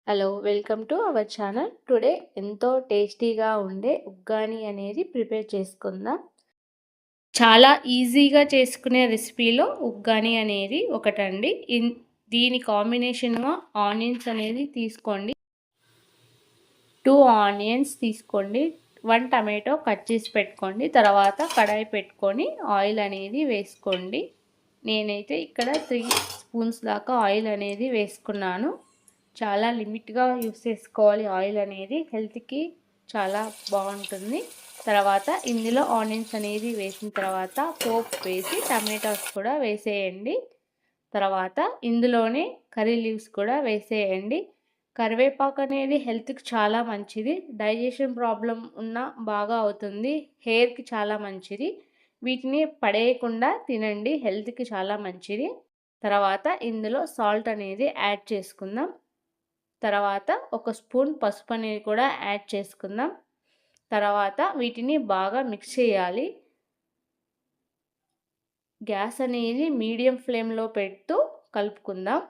Hello welcome to our channel. Today ఎంతో టేస్టీగా ఉండే ఉగ్గాని అనేది ప్రిపేర్ చేసుకుందాం. చాలా ఈజీగా చేసుకునే రెసిపీలో ఉగ్గాని అనేది ఒకటండి. దీని కాంబినేషన్గా ఆనియన్స్ అనేది తీసుకోండి. 2 ఆనియన్స్ తీసుకోండి. 1 టమాటో కట్ చేసి పెట్టుకోండి. తర్వాత కడాయి పెట్టుకొని ఆయిల్ అనేది వేసుకోండి. నేనైతే ఇక్కడ 3 స్పూన్స్ దాకా ఆయిల్ అనేది వేసుకున్నాను. చాలా లిమిట్గా యూస్ చేసుకోవాలి. ఆయిల్ అనేది హెల్త్కి చాలా బాగుంటుంది. తర్వాత ఇందులో ఆనియన్స్ అనేది వేసిన తర్వాత పోపు వేసి టమాటాస్ కూడా వేసేయండి. తర్వాత ఇందులోనే కర్రీ లీవ్స్ కూడా వేసేయండి. కరివేపాకు అనేది హెల్త్కి చాలా మంచిది. డైజెషన్ ప్రాబ్లం ఉన్నా బాగా అవుతుంది. హెయిర్కి చాలా మంచిది. వీటిని పడేయకుండా తినండి, హెల్త్కి చాలా మంచిది. తర్వాత ఇందులో సాల్ట్ అనేది యాడ్ చేసుకుందాం. తర్వాత 1 స్పూన్ పసుపు అనేది కూడా యాడ్ చేసుకుందాం. తర్వాత వీటిని బాగా మిక్స్ చేయాలి. గ్యాస్ అనేది మీడియం ఫ్లేమ్లో పెడుతూ కలుపుకుందాం.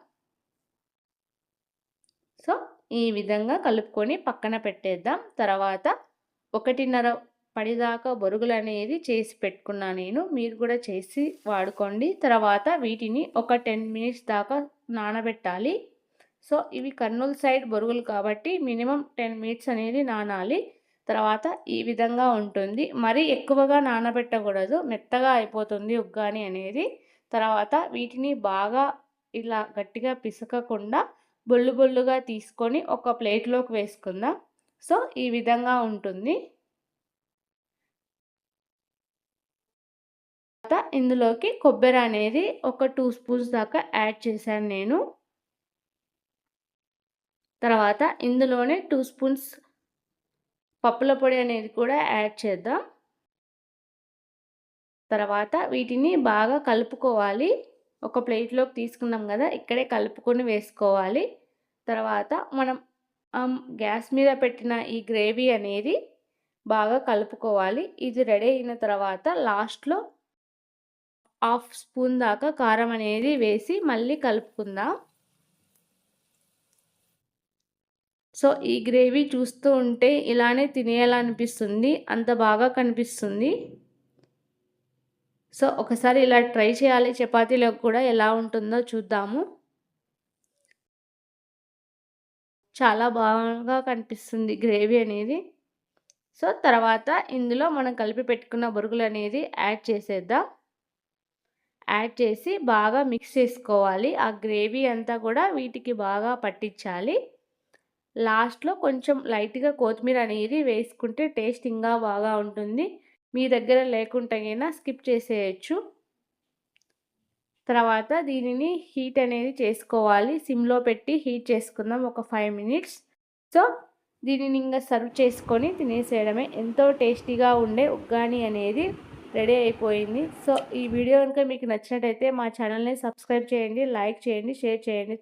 సో ఈ విధంగా కలుపుకొని పక్కన పెట్టేద్దాం. తర్వాత 1.5 పడిదాకా బొరుగులు అనేది చేసి పెట్టుకున్నా నేను. మీరు కూడా చేసి వాడుకోండి. తర్వాత వీటిని ఒక 10 మినిట్స్ దాకా నానబెట్టాలి. సో ఇవి కర్నూలు సైడ్ బొరుగులు కాబట్టి మినిమం 10 మినిట్స్ అనేది నానాలి. తర్వాత ఈ విధంగా ఉంటుంది. మరీ ఎక్కువగా నానబెట్టకూడదు, మెత్తగా అయిపోతుంది ఉగ్గాని అనేది. తర్వాత వీటిని బాగా ఇలా గట్టిగా పిసకకుండా బొల్లు బొల్లుగా తీసుకొని ఒక ప్లేట్లోకి వేసుకుందాం. సో ఈ విధంగా ఉంటుంది. తర్వాత ఇందులోకి కొబ్బరి అనేది ఒక 2 స్పూన్స్ దాకా యాడ్ చేశాను నేను. తర్వాత ఇందులోనే 2 స్పూన్స్ పప్పుల పొడి అనేది కూడా యాడ్ చేద్దాం. తర్వాత వీటిని బాగా కలుపుకోవాలి. ఒక ప్లేట్లోకి తీసుకున్నాం కదా, ఇక్కడే కలుపుకొని వేసుకోవాలి. తర్వాత మనం గ్యాస్ మీద పెట్టిన ఈ గ్రేవీ అనేది బాగా కలుపుకోవాలి. ఇది రెడీ అయిన తర్వాత లాస్ట్లో 1/2 స్పూన్ దాకా కారం అనేది వేసి మళ్ళీ కలుపుకుందాం. సో ఈ గ్రేవీ చూస్తూ ఉంటే ఇలానే తినేయాలనిపిస్తుంది, అంత బాగా కనిపిస్తుంది. సో ఒకసారి ఇలా ట్రై చేయాలి. చపాతీలోకి కూడా ఎలా ఉంటుందో చూద్దాము. చాలా బాగా కనిపిస్తుంది గ్రేవీ అనేది. సో తర్వాత ఇందులో మనం కలిపి పెట్టుకున్న బొరుగులు అనేది యాడ్ చేసేద్దాం. యాడ్ చేసి బాగా మిక్స్ చేసుకోవాలి. ఆ గ్రేవీ అంతా కూడా వీటికి బాగా పట్టించాలి. లాస్ట్లో కొంచెం లైట్గా కొత్తిమీర అనేది వేసుకుంటే టేస్ట్ ఇంకా బాగా ఉంటుంది. మీ దగ్గర లేకుంటే అయినా స్కిప్ చేసేయచ్చు. తర్వాత దీనిని హీట్ అనేది చేసుకోవాలి. సిమ్లో పెట్టి హీట్ చేసుకుందాం ఒక 5 మినిట్స్. సో దీనిని ఇంకా సర్వ్ చేసుకొని తినేసేయడమే. ఎంతో టేస్టీగా ఉండే ఉగ్గాని అనేది రెడీ అయిపోయింది. సో ఈ వీడియో కనుక మీకు నచ్చినట్టయితే మా ఛానల్ని సబ్స్క్రైబ్ చేయండి, లైక్ చేయండి, షేర్ చేయండి.